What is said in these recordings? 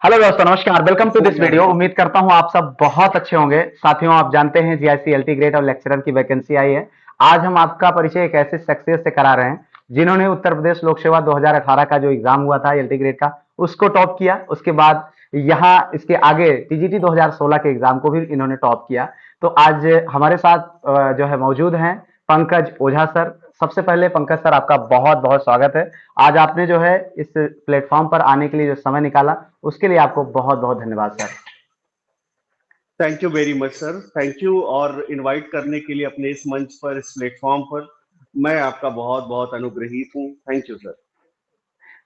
Hello दोस्तों, नमस्कार। Welcome to this video. उम्मीद करता हूं आप सब बहुत अच्छे होंगे। साथियों, आप जानते हैं जीआईसी एलटी ग्रेड और लेक्चरर की वैकेंसी आई है। आज हम आपका परिचय एक ऐसे शख्सियत से करा रहे हैं जिन्होंने उत्तर प्रदेश लोक सेवा 2018 का जो एग्जाम हुआ था एलटी ग्रेड का, उसको टॉप किया। उसके बाद यहाँ इसके आगे टीजीटी 2016 के एग्जाम को भी इन्होंने टॉप किया। तो आज हमारे साथ जो है मौजूद हैं पंकज ओझा सर। सबसे पहले पंकज सर, आपका बहुत बहुत स्वागत है। आज आपने जो है इस प्लेटफॉर्म पर आने के लिए जो समय निकाला, उसके लिए आपको बहुत बहुत धन्यवाद sir. Thank you very much sir, thank you. और इनवाइट करने के लिए अपने इस मंच पर, इस प्लेटफॉर्म पर मैं आपका बहुत बहुत अनुग्रहित हूँ। Thank you sir.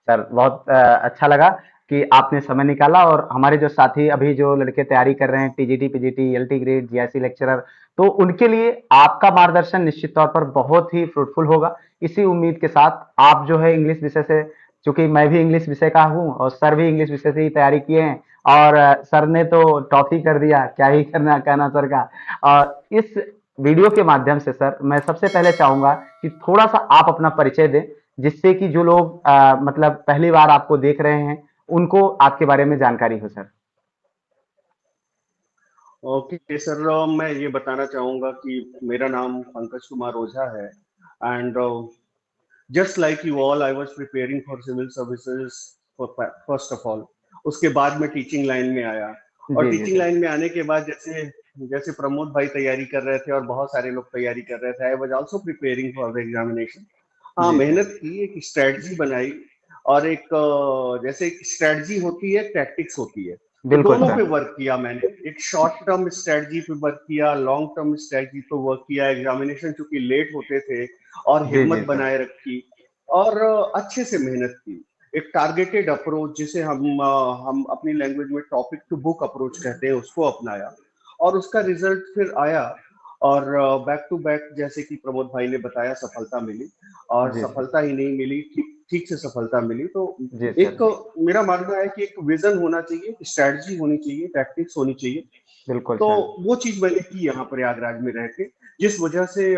सर, बहुत अच्छा लगा कि आपने समय निकाला। और हमारे जो साथी अभी जो लड़के तैयारी कर रहे हैं TGT PGT LT grade GIC lecturer, तो उनके लिए आपका मार्गदर्शन निश्चित तौर पर बहुत ही फ्रूटफुल होगा। इसी उम्मीद के साथ आप जो है इंग्लिश विषय से, चूंकि मैं भी इंग्लिश विषय का हूं और सर भी इंग्लिश विषय से ही तैयारी किए हैं, और सर ने तो टॉप ही कर दिया, क्या ही करना कहना सर का। और इस वीडियो के माध्यम से सर मैं सबसे पहले चाहूंगा कि थोड़ा सा आप अपना परिचय दें, जिससे कि जो लोग मतलब पहली बार आपको देख रहे हैं उनको आपके बारे में जानकारी हो सर। ओके सर, मैं ये बताना चाहूँगा कि मेरा नाम पंकज कुमार ओझा है। And just like you all, I was preparing for civil services first of all. उसके बाद मैं टीचिंग लाइन में आया। और जी जी टीचिंग सर। लाइन में आने के बाद जैसे जैसे प्रमोद भाई तैयारी कर रहे थे और बहुत सारे लोग तैयारी कर रहे थे, I was also preparing for the examination. हाँ, जी सर। मेहनत की, एक स्ट्रेटजी बनाई। और एक जैसे एक स्ट्रेटजी होती है, टैक्टिक्स होती है, तो बिल्कुल दोनों पे सर। वर्क किया मैंने। एक शॉर्ट टर्म स्ट्रेटजी पे वर्क किया, लॉन्ग टर्म स्ट्रेटजी पे वर्क किया। एग्जामिनेशन चूंकि लेट होते थे, और जी जी हिम्मत सर। बनाए रखी, और अच्छे से मेहनत की। एक टारगेटेड अप्रोच, जिसे हम अपनी लैंग्वेज में टॉपिक टू बुक अप्रोच कहते हैं, उसको अपनाया। और उसका रिजल्ट फिर आया। और बैक टू बैक, जैसे कि प्रमोद भाई ने बताया, सफलता मिली। और जी सर। सफलता ही नहीं मिली, ठीक ठीक से सफलता मिली। तो जी एक सर। मेरा मानना है कि एक विजन होना चाहिए, स्ट्रेटजी होनी चाहिए, टैक्टिक्स होनी चाहिए। बिल्कुल तो सर। वो चीज मैंने की यहाँ प्रयागराज में रह के, जिस वजह से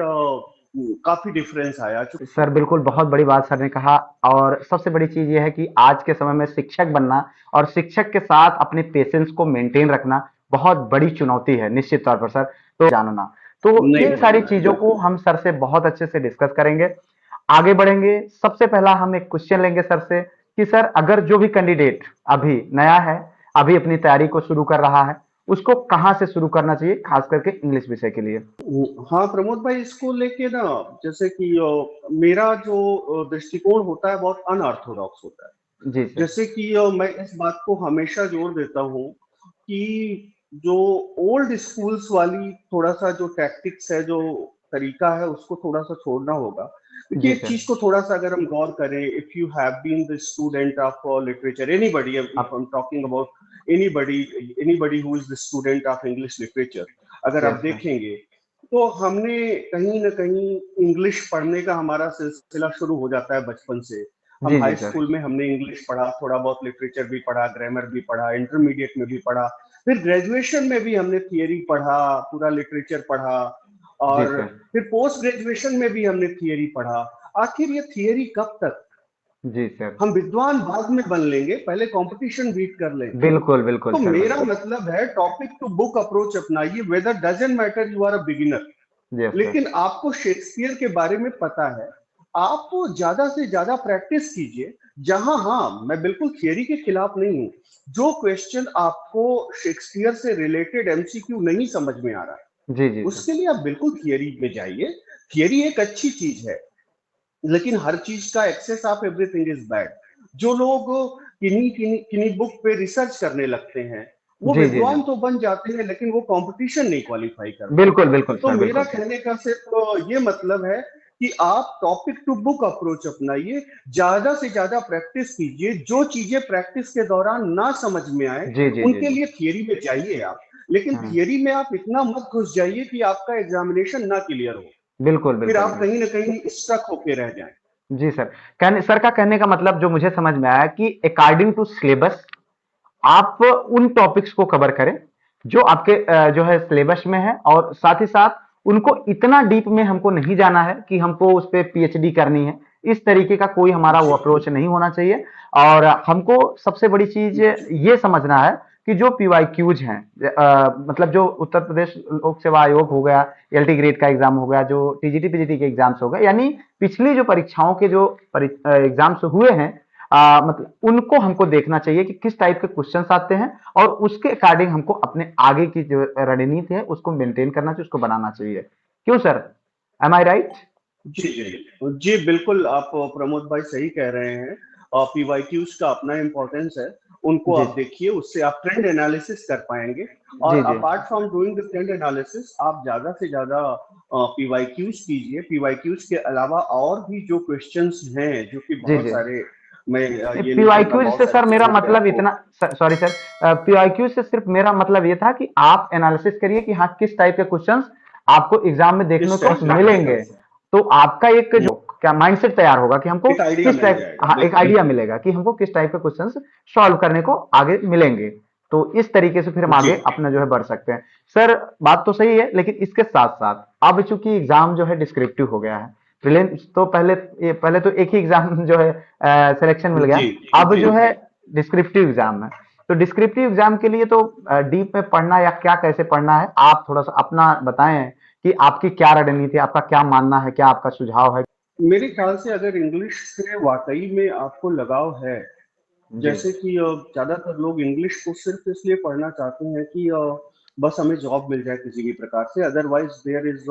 काफी डिफरेंस आया। सर बिल्कुल, बहुत बड़ी बात सर ने कहा। और सबसे बड़ी चीज ये है कि आज के समय में शिक्षक बनना और शिक्षक के साथ अपने पेशेंस को मेंटेन रखना बहुत बड़ी चुनौती है निश्चित तौर पर सर। तो जानना, तो नहीं इन सारी भूलना है, चीजों को बिल्कुल। हम सर से बहुत अच्छे से डिस्कस करेंगे, आगे बढ़ेंगे। सबसे पहला हम एक क्वेश्चन लेंगे सर से कि सर, अगर जो भी कैंडिडेट अभी नया है, अभी अपनी तैयारी को शुरू कर रहा है, उसको कहाँ से शुरू करना चाहिए, खास करके इंग्लिश विषय के लिए। हाँ प्रमोद भाई, इसको लेके ना, जैसे कि मेरा जो दृष्टिकोण होता है, बहुत अनऑर्थोडॉक्स होता है। जी सर। जैसे कि मैं इस बात को हमेशा जोर देता हूँ कि जो ओल्ड स्कूल्स वाली थोड़ा सा जो टैक्टिक्स है, जो तरीका है, उसको थोड़ा सा छोड़ना होगा। क्योंकि जी एक सर। चीज को थोड़ा सा अगर हम गौर करें, if you have been the student of literature, anybody, if आप। I am talking about anybody, anybody who is the student of English literature, अगर आप यस सर। देखेंगे, तो हमने कहीं ना कहीं इंग्लिश पढ़ने का हमारा सिलसिला शुरू हो जाता है बचपन से। हम जी जी हाई सर। स्कूल में हमने इंग्लिश पढ़ा, थोड़ा बहुत लिटरेचर भी पढ़ा, ग्रामर भी पढ़ा, इंटरमीडिएट में भी पढ़ा, फिर ग्रेजुएशन में भी हमने थियरी पढ़ा, पूरा लिटरेचर पढ़ा। जी और सर। फिर पोस्ट ग्रेजुएशन में भी हमने थियरी पढ़ा। आखिर ये थियरी कब तक? जी सर। हम विद्वान बाद में बन लेंगे, पहले कंपटीशन बीट कर लें। बिल्कुल बिल्कुल तो सर, मेरा बिल्कुल। मतलब है, टॉपिक टू बुक अप्रोच अपनाइए, whether doesn't matter you are a beginner. Yes sir. लेकिन आपको शेक्सपियर के बारे में पता है, आप ज्यादा से ज्यादा प्रैक्टिस कीजिए। जहां, हाँ, मैं बिल्कुल थियरी के खिलाफ नहीं हूं। जो क्वेश्चन आपको शेक्सपियर से रिलेटेड एमसीक्यू नहीं समझ में आ रहा है, जी जी सर। उसके लिए आप बिल्कुल थियरी में जाइए। थियरी एक अच्छी चीज है, लेकिन हर चीज का excess of everything is bad. जो लोग किन्हीं किन्हीं किन्हीं बुक पे रिसर्च करने लगते हैं, वो जी जी जी। विद्वान तो बन जाते हैं, लेकिन वो कंपटीशन नहीं क्वालिफाई कर पाते। बिल्कुल बिल्कुल तो सर, मेरा बिल्कुल सर। कहने का सिर्फ ये मतलब है कि आप टॉपिक टू बुक अप्रोच अपनाइए, ज्यादा से ज्यादा प्रैक्टिस कीजिए। जो चीजें प्रैक्टिस के दौरान ना समझ में आए, जी जी जी उनके जी। लिए थियरी में जाइए आप। लेकिन हाँ। थियरी में आप इतना मत घुस जाइए कि आपका एग्जामिनेशन ना क्लियर हो, बिल्कुल फिर बिल्कुल आप बिल्कुल। कहीं ना कहीं स्टक होके रह जाएं। जी सर। कहने सर का कहने का मतलब जो मुझे समझ में आया कि अकॉर्डिंग टू सिलेबस आप उन टॉपिक्स को कवर करें जो आपके जो है सिलेबस में है, और साथ ही साथ उनको इतना डीप में हमको नहीं जाना है कि हमको उस पे पीएचडी करनी है। इस तरीके का कोई हमारा वो अप्रोच नहीं होना चाहिए। और हमको सबसे बड़ी चीज ये समझना है कि जो पीवाईक्यूज हैं, मतलब जो उत्तर प्रदेश लोक सेवा आयोग हो गया, एलटी ग्रेड का एग्जाम हो गया, जो टीजीटी पीजीटी के एग्जाम्स हो गए, यानी पिछली जो परीक्षाओं के जो एग्जाम्स हुए हैं, मतलब उनको हमको देखना चाहिए कि किस टाइप के क्वेश्चंस आते हैं, और उसके अकॉर्डिंग हमको अपने आगे की जो रणनीति है उसको मेंटेन करना चाहिए, उसको बनाना चाहिए। क्यों सर, एम आई राइट? जी जी जी, बिल्कुल आप प्रमोद भाई सही कह रहे हैं। पीवाईक्यूज का अपना इम्पोर्टेंस है, उनको जी आप देखिए, उससे आप ट्रेंड एनालिसिस कर पाएंगे। और जी जी apart from doing the trend analysis, आप ज्यादा से ज्यादा पीवाईक्यूज कीजिए। पीवाईक्यूज के अलावा और भी जो क्वेश्चंस हैं, जो कि जी बहुत जी। सारे, मैं ये नहीं कहूंगा पीवाईक्यू बहुत से सारे सर मेरा चीजों पे मतलब आपको। इतना, सॉरी सर, पीवाईक्यू से सिर्फ मेरा मतलब ये था कि आप एनालिसिस करिए कि हाँ किस टाइप के क्वेश्चंस आपको एग्जाम में देखने किस को टाइप के मिलेंगे। क्वेश्चंस हैं, तो आपका एक जो क्या माइंडसेट तैयार होगा कि हमको एक आइडिया किस मिल टाइप, जाएगा, हाँ एक बिल्कुल। आइडिया मिलेगा कि हमको किस टाइप के क्वेश्चंस सॉल्व करने को आगे मिलेंगे। तो इस तरीके से फिर हम जी आगे अपना जो है बढ़ सकते हैं। सर बात तो सही है, लेकिन इसके साथ साथ अब चूंकि एग्जाम जो है डिस्क्रिप्टिव हो गया है, प्रीलिम्स तो पहले तो एक ही एग्जाम जो है सिलेक्शन मिल गया, जी अब जी जो है डिस्क्रिप्टिव एग्जाम है। तो डिस्क्रिप्टिव एग्जाम के लिए तो डीप में पढ़ना या क्या कैसे पढ़ना है, आप थोड़ा सा अपना बताएं कि आपकी क्या रणनीति है, आपका क्या मानना है, क्या आपका सुझाव है? मेरे ख्याल से अगर इंग्लिश से वाकई में आपको लगाव है, जी जैसे कि ज्यादातर लोग इंग्लिश को सिर्फ इसलिए पढ़ना चाहते हैं कि बस हमें जॉब मिल जाए किसी भी प्रकार से, otherwise there is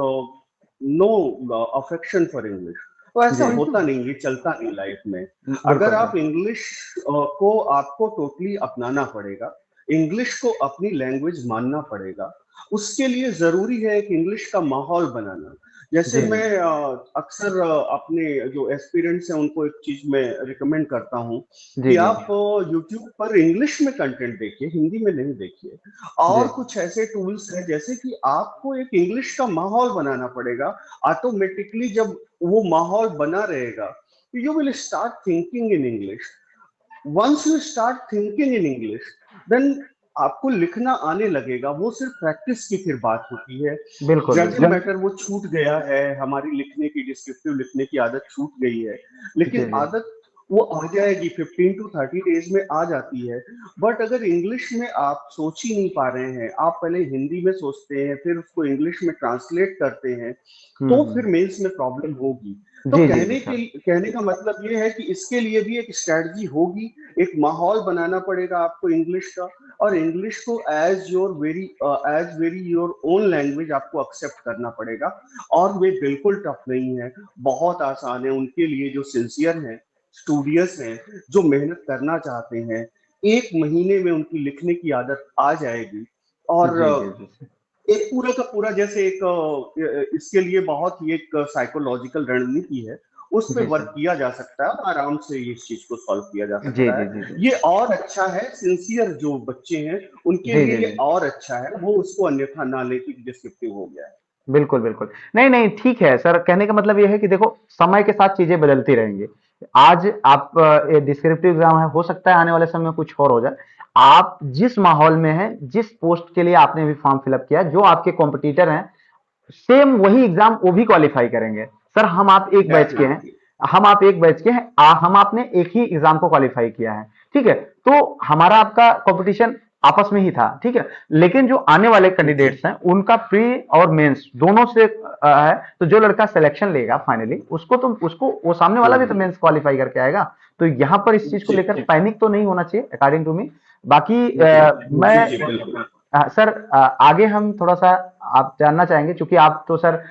no affection for English. तो ऐसा जी, होता नहीं, ये चलता नहीं लाइफ में। अगर बिल्कुल आप इंग्लिश को आपको टोटली अपनाना पड़ेगा, इंग्लिश को अपनी लैंग्वेज मानना पड़ेगा। उसके लिए जरूरी है एक इंग्लिश का माहौल बनाना। जैसे जी जी मैं अक्सर अपने जो एस्पिरेंट्स हैं उनको एक चीज मैं रिकमेंड करता हूँ जी कि जी आप यूट्यूब पर इंग्लिश में कंटेंट देखिए, हिंदी में नहीं देखिए। जी और कुछ ऐसे टूल्स हैं, जैसे कि आपको एक इंग्लिश का माहौल बनाना पड़ेगा। ऑटोमेटिकली जब वो माहौल बना रहेगा, you will start thinking in English. Once you start thinking in English, then आपको लिखना आने लगेगा। वो सिर्फ प्रैक्टिस की फिर बात होती है। बिल्कुल जर्नल बिल्कुल। मैटर वो छूट गया है, हमारी लिखने की, डिस्क्रिप्टिव लिखने की आदत छूट गई है। जी लेकिन जी आदत वो आ जाएगी, 15 to 30 डेज में आ जाती है। बट अगर इंग्लिश में आप सोच ही नहीं पा रहे हैं, आप पहले हिंदी में सोचते हैं, फिर उसको इंग्लिश में ट्रांसलेट करते हैं, तो फिर हम्म। मेंस में प्रॉब्लम होगी। तो जी जी जी सर। कहने का मतलब ये है कि इसके लिए भी एक स्ट्रेटजी होगी। एक माहौल बनाना पड़ेगा आपको इंग्लिश का, और इंग्लिश को as very your own language आपको एक्सेप्ट करना पड़ेगा। और वे बिल्कुल टफ नहीं है, बहुत आसान है उनके लिए जो सिंसियर हैं, स्टूडियस हैं, जो मेहनत करना चाहते हैं। 1 महीने में उनकी लिखने की आदत आ जाएगी। और जी जी जी एक पूरा का पूरा, जैसे एक इसके लिए बहुत ही एक साइकोलॉजिकल रणनीति है, उस पे जी वर्क सर। किया जा सकता है, और आराम से इस चीज को सॉल्व किया जा जी सकता जी है। जी जी ये और अच्छा है, सिंसियर जो बच्चे हैं उनके जी लिए जी ये जी और अच्छा है, वो उसको अन्यथा ना ले कि डिस्क्रिप्टिव हो गया है। बिल्कुल बिल्कुल। नहीं नहीं ठीक है सर, कहने का मतलब ये है कि देखो समय के साथ चीजें बदलती रहेंगी। आज आप डिस्क्रिप्टिव एग्जाम है, हो सकता है आने वाले समय में कुछ और हो जाए। आप जिस माहौल में हैं, जिस पोस्ट के लिए आपने भी फॉर्म फिलअप किया है, जो आपके कॉम्पिटिटर हैं, सेम वही एग्जाम वो भी क्वालिफाई करेंगे। सर हम आप एक बैच के हैं, डेफिनेटली। हम आप एक बैच के हैं, हम आपने एक ही एग्जाम को क्वालिफाई किया है, ठीक है। तो हमारा आपका कंपटीशन आपस में ही था, ठीक है। लेकिन जो आने वाले जी कैंडिडेट्स हैं उनका प्री और मेंस दोनों से है। तो जो लड़का सिलेक्शन लेगा फाइनली, उसको वो सामने वाला भी तो मेंस क्वालिफाई करके आएगा। तो यहाँ पर इस चीज को जी लेकर पैनिक तो नहीं होना चाहिए अकॉर्डिंग टू मी। बाकी जी मैं जी बिल्कुल। सर आगे हम थोड़ा सा आप जानना चाहेंगे, क्योंकि आप तो सर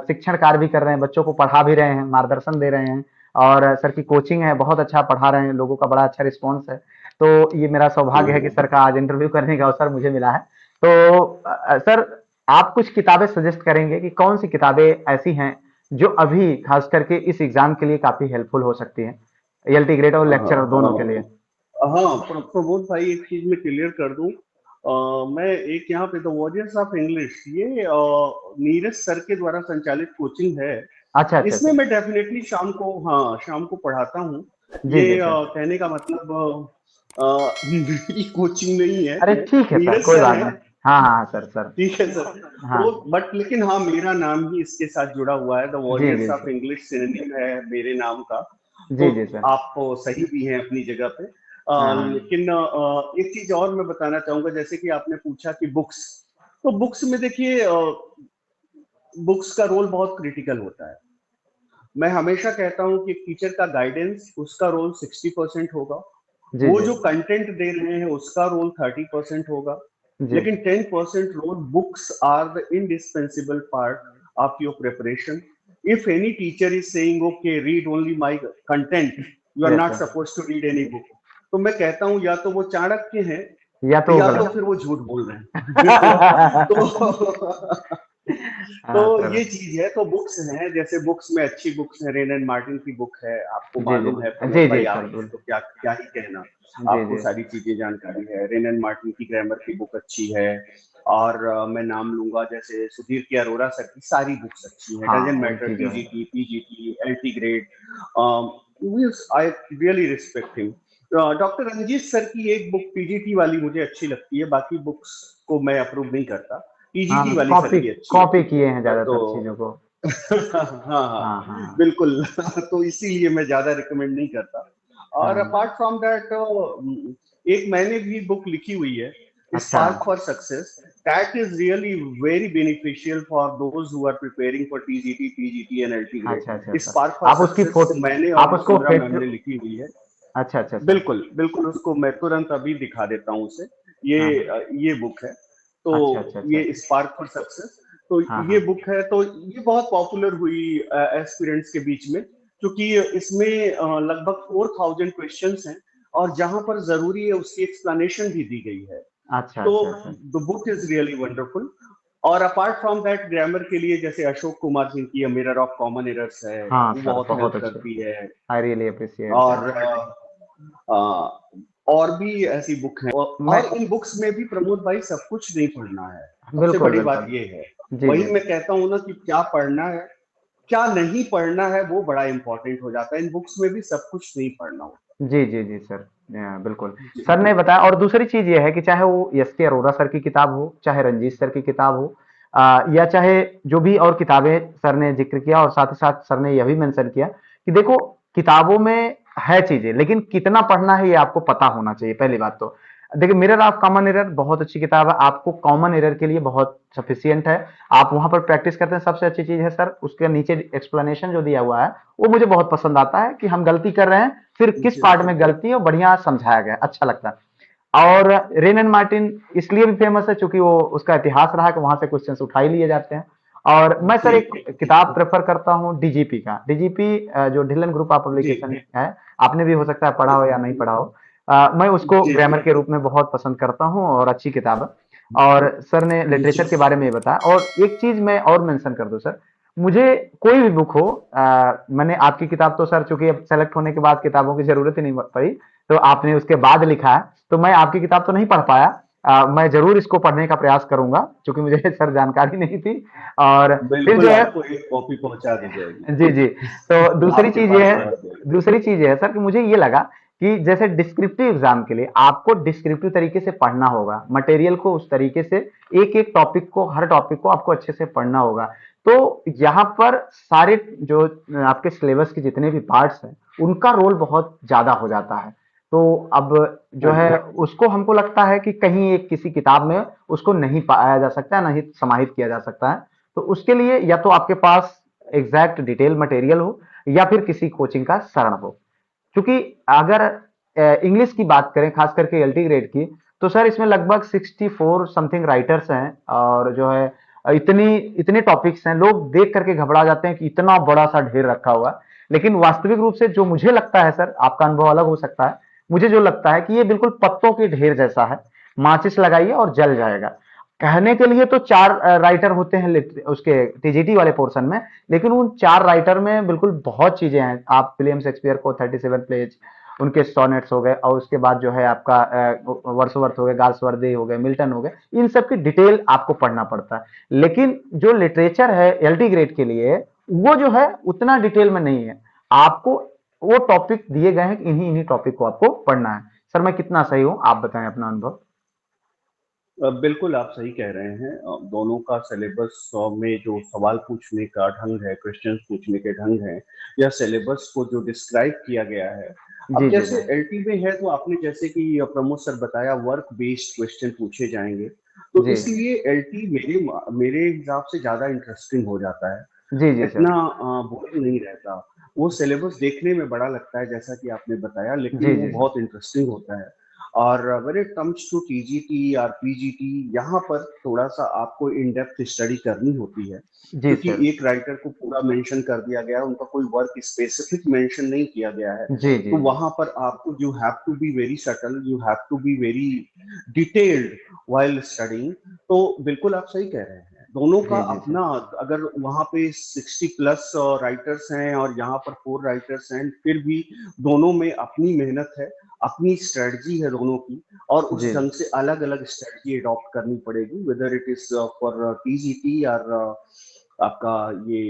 शिक्षण कार्य भी कर रहे हैं, बच्चों को पढ़ा भी रहे हैं, मार्गदर्शन दे रहे हैं, और सर की कोचिंग है, बहुत अच्छा पढ़ा रहे हैं, लोगों का बड़ा अच्छा रिस्पॉन्स है। तो ये मेरा सौभाग्य है कि सर का आज इंटरव्यू करने का अवसर मुझे मिला है। तो सर आप कुछ किताबें सजेस्ट करेंगे कि कौन सी किताबें ऐसी हैं जो अभी खास करके इस एग्जाम के लिए काफी हेल्पफुल हो सकती हैं, एलटी ग्रेड और लेक्चर दोनों के लिए? हाँ, प्रमोद भाई, एक चीज मैं क्लियर कर दूं। मैं एक यहाँ पे द वॉरियर्स ऑफ इंग्लिश, ये नीरज सर के द्वारा संचालित कोचिंग है। अच्छा अच्छा इसमें अच्छा। मैं डेफिनेटली शाम को, हाँ शाम को पढ़ाता हूँ। जी ये जी सर। कहने का मतलब मेरी कोचिंग नहीं है, अरे ठीक है सर, नीरज कोई सर बात हैं। नहीं। हाँ हाँ सर सर। ठीक है सर। हाँ तो बट लेकिन हाँ, मेरा नाम ही इसके साथ जुड़ा हुआ है, द जी वॉरियर्स जी ऑफ इंग्लिश सिनोनिम है मेरे नाम का। जी तो जी सर। आप सही भी हैं अपनी जगह पे। हाँ हाँ लेकिन एक चीज और मैं बताना चाहूंगा, जैसे कि आपने पूछा कि बुक्स, तो बुक्स में देखिए, बुक्स का रोल बहुत क्रिटिकल होता है। मैं हमेशा कहता हूं कि टीचर का गाइडेंस, उसका रोल 60% होगा। जी वो जी जो कंटेंट दे रहे हैं उसका रोल 30% होगा। जी लेकिन 10% role, books are the indispensable part of your preparation. If any teacher is saying okay read only my content, you are yes not sir. Suppose to read any book, तो मैं कहता हूं या तो वो चाणक्य हैं, या तो या तो गलत। फिर वो झूठ बोल रहे हैं। तो तो हाँ सर। ये चीज है। तो बुक्स हैं, जैसे बुक्स में अच्छी बुक्स है, रेन एंड मार्टिन की बुक है, आपको जी जी मालूम है जी प्रमोद जी भाई, सर आपसे बिल्कुल। तो क्या क्या ही कहना। जी आपको जी सारी चीजें जानकारी है, रेन एंड मार्टिन की ग्रामर की बुक अच्छी है। और मैं नाम लूंगा, जैसे सुधीर के अरोरा सर की सारी बुक्स अच्छी है, हाँ डजेंट मैटर, एलटी जो है। TGT, PGT, LT grade, I really respect him. Doctor Ranjit sir की एक बुक पीजीटी वाली मुझे अच्छी लगती है, बाकी बुक्स को मैं अप्रूव नहीं करता। टीजीटी हाँ वाली सर कॉपी की अच्छी कॉपी लगती किए हैं है। तो ज्यादातर चीजों को। हाँ हाँ, हाँ हाँ। बिल्कुल। तो इसीलिए मैं ज्यादा रिकमेंड नहीं करता। और हाँ अपार्ट फ्रॉम दैट, एक मैंने भी बुक लिखी हुई है, अच्छा spark for success. That is really very beneficial for those who are preparing for TGT, PGT and LT अच्छा अच्छा ग्रेड। सर। स्पार्क फॉर आप उसकी सक्सेस फोटो, मैंने और आप उसको वसुंधरा मैम फेट, ने लिखी हुई है। अच्छा अच्छा सर। बिल्कुल बिल्कुल, उसको मैं तुरंत अभी दिखा देता हूँ उसे। हाँ हाँ। ये बुक है। तो अच्छा अच्छा अच्छा ये अच्छा। स्पार्क फॉर सक्सेस, तो हाँ ये हाँ बुक है। तो ये बहुत पॉपुलर हुई एस्पिरेंट्स के बीच में, क्योंकि इसमें लगभग 4000 क्वेश्चंस हैं, और जहां पर जरूरी है उसकी एक्सप्लेनेशन भी दी गई है। अच्छा तो अच्छा अच्छा। The book is really wonderful. और अपार्ट फ्रॉम दैट, ग्रामर के लिए जैसे अशोक कुमार सिंह की मिरर ऑफ कॉमन एरर्स है, हाँ वो सर बहुत बहुत हेल्प अच्छे। करती है। I really appreciate that. और और भी ऐसी बुक हैं, मैं और इन बुक्स में भी प्रमोद भाई सब कुछ नहीं पढ़ना है। सबसे बिल्कुल बड़ी बात बिल्कुल। ये है, जी वही जी मैं कहता हूँ ना, कि क्या पढ़ना है क्या नहीं पढ़ना है, वो बड़ा इंपॉर्टेंट हो जाता है। इन बुक्स में भी सब कुछ नहीं पढ़ना होता। जी जी जी सर। बिल्कुल। जी सर ने बताया, और दूसरी चीज ये है कि चाहे वो एस के अरोरा सर की किताब हो, चाहे रंजीत सर की किताब हो, या चाहे जो भी और किताबें सर ने जिक्र किया, और साथ ही साथ सर ने यह भी मेंशन किया कि देखो, किताबों में है चीजें, लेकिन कितना पढ़ना है ये आपको पता होना चाहिए, पहली बात तो। देखिए, मिरर ऑफ कॉमन एरर बहुत अच्छी किताब है, आपको कॉमन एरर के लिए बहुत सफिशियंट है। आप वहां पर प्रैक्टिस करते हैं, सबसे अच्छी चीज है सर, उसके नीचे एक्सप्लेनेशन जो दिया हुआ है वो मुझे बहुत पसंद आता है, कि हम गलती कर रहे हैं, फिर किस जी पार्ट में गलती है, वो बढ़िया समझाया गया, अच्छा लगता है। और रेन एंड मार्टिन इसलिए भी फेमस है क्योंकि वो उसका इतिहास रहा है कि वहां से क्वेश्चंस उठाई लिए जाते हैं। और मैं सर जी एक किताब प्रेफर करता हूँ डीजीपी का, डीजीपी जो ढिल्लन ग्रुप ऑफ जी पब्लिकेशन है, आपने भी हो सकता है पढ़ा हो या नहीं पढ़ा हो। मैं उसको जी जी ग्रामर के रूप में बहुत पसंद करता हूँ, और अच्छी किताब है। और सर ने जी लिटरेचर के बारे में ये बताया, और एक चीज मैं और मेंशन कर दूं सर, मुझे कोई भी बुक हो, मैंने आपकी किताब तो सर चूंकि अब सेलेक्ट होने के बाद किताबों की जरूरत ही नहीं पड़ी, तो आपने उसके बाद लिखा है, तो मैं आपकी किताब तो नहीं पढ़ पाया। मैं जरूर इसको पढ़ने का प्रयास करूंगा, क्योंकि मुझे सर जानकारी नहीं थी। और फिर बिल्कुल, जो है, आपको एक कॉपी पहुंचा दी जाएगी। जी जी, तो दूसरी आपके चीज ये पास है, पहुंच जाएगी। दूसरी चीज ये है सर कि मुझे ये लगा कि जैसे डिस्क्रिप्टिव एग्जाम के लिए आपको डिस्क्रिप्टिव तरीके से पढ़ना होगा, मटेरियल को उस तरीके से, एक एक टॉपिक को, हर टॉपिक को आपको अच्छे से पढ़ना होगा। तो यहाँ पर सारे जो आपके सिलेबस के जितने भी पार्ट्स हैं, उनका रोल बहुत ज्यादा हो जाता है। तो अब जो हाँ है, जी। उसको हमको लगता है कि कहीं एक किसी किताब में उसको नहीं पाया जा सकता है, नहीं समाहित किया जा सकता है। तो उसके लिए या तो आपके पास एग्जैक्ट डिटेल मटेरियल हो, या फिर किसी कोचिंग का शरण हो। क्योंकि अगर इंग्लिश की बात करें, खास करके एलटी ग्रेड की, तो सर इसमें लगभग 64 समथिंग राइटर्स हैं, और जो है इतनी इतने टॉपिक्स हैं, लोग देख करके घबरा जाते हैं कि इतना बड़ा सा ढेर रखा हुआ है। लेकिन वास्तविक रूप से जो मुझे लगता है सर, आपका अनुभव अलग हो सकता है, मुझे जो लगता है कि ये बिल्कुल पत्तों के ढेर जैसा है, माचिस लगाइए और जल जाएगा। कहने के लिए तो चार राइटर होते हैं उसके टीजीटी वाले पोर्शन में, लेकिन उन चार राइटर में बिल्कुल बहुत चीजें हैं। आप विलियम शेक्सपियर को 37 प्लेज, उनके सोनेट्स हो गए, और उसके बाद जो है आपका वर्ड्सवर्थ हो गए, गाल्सवर्दी हो गए, मिल्टन हो गए, इन सब की डिटेल आपको पढ़ना पड़ता है। लेकिन जो लिटरेचर है एलटी ग्रेड के लिए, वो जो है उतना डिटेल में नहीं है। आपको वो टॉपिक दिए गए हैं कि इन्हीं इन्हीं टॉपिक को आपको पढ़ना है। सर मैं कितना सही हूं, आप बताएं अपना अनुभव। बिल्कुल आप सही कह रहे हैं। दोनों का सिलेबस में जो सवाल पूछने का ढंग है, क्वेश्चंस पूछने के ढंग है, या सिलेबस को जो डिस्क्राइब किया गया है। अब जी जी जैसे भाई। एलटी में है तो आपने जैसे कि प्रमोद सर बताया वर्क बेस्ड क्वेश्चन पूछे जाएंगे, तो जी इसलिए एलटी मेरे मेरे हिसाब से ज्यादा इंटरेस्टिंग हो जाता है। जी जी सर। इतना बोरिंग नहीं रहता। वो सिलेबस देखने में बड़ा लगता है जैसा कि आपने बताया, लेकिन जी वो जी सर। बहुत इंटरेस्टिंग होता है। और when it comes to TGT और पीजीटी, यहाँ पर थोड़ा सा आपको इन डेप्थ स्टडी करनी होती है, जी क्योंकि सर। एक राइटर को पूरा मेंशन कर दिया गया है, उनका कोई वर्क स्पेसिफिक मेंशन नहीं किया गया है। जी जी तो जी। वहां पर आपको you have to be very subtle, you have to be very detailed while studying. तो बिल्कुल आप सही कह रहे हैं, दोनों का जी जी सर। अपना, अगर वहां पे 60+ राइटर्स हैं और यहाँ पर 4 राइटर्स हैं, फिर भी दोनों में अपनी मेहनत है, अपनी स्ट्रेटजी है दोनों की, और उस जी ढंग से अलग अलग स्ट्रेटजी अडॉप्ट करनी पड़ेगी, whether it is for TGT और आपका ये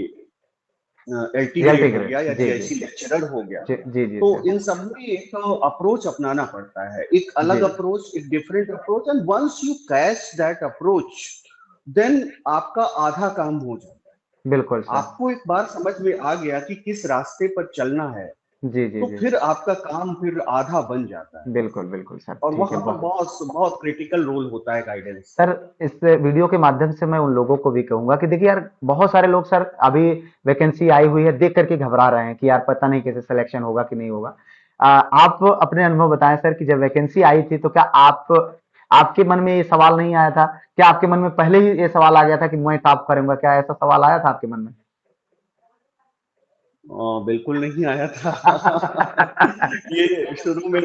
एलटी रियलिटी ग्रेड हो गया ग्रेड। या जी जी जेआईसी लेक्चरर हो गया। जी जी जी तो सर। इन सब में एक अप्रोच अपनाना पड़ता है, एक जी अलग अप्रोच, एक different approach, and once you catch that approach, then आपका आधा काम हो जाता बिल्कुल है। सर। आपको एक बार समझ में आ गया कि किस रास्ते पर चलना है, जी जी तो जी। फिर आपका काम फिर आधा बन जाता है। बिल्कुल बिल्कुल सर, और ठीक है। वहां पर बहुत बहुत बहुत क्रिटिकल रोल होता है गाइडेंस सर, का। इस वीडियो के माध्यम से मैं उन लोगों को भी कहूंगा कि देखिए यार, बहुत सारे लोग सर अभी वैकेंसी आई हुई है देख करके घबरा रहे हैं कि यार पता नहीं कैसे सिलेक्शन होगा कि नहीं होगा। आप अपने अनुभव बताएं सर कि जब वैकेंसी आई थी तो क्या आप आपके मन में ये सवाल नहीं आया था? क्या आपके मन में पहले ही ये सवाल आ गया था कि मैं टॉप करूंगा? क्या ऐसा सवाल आया था आपके मन में? बिल्कुल नहीं आया था। ये शुरू में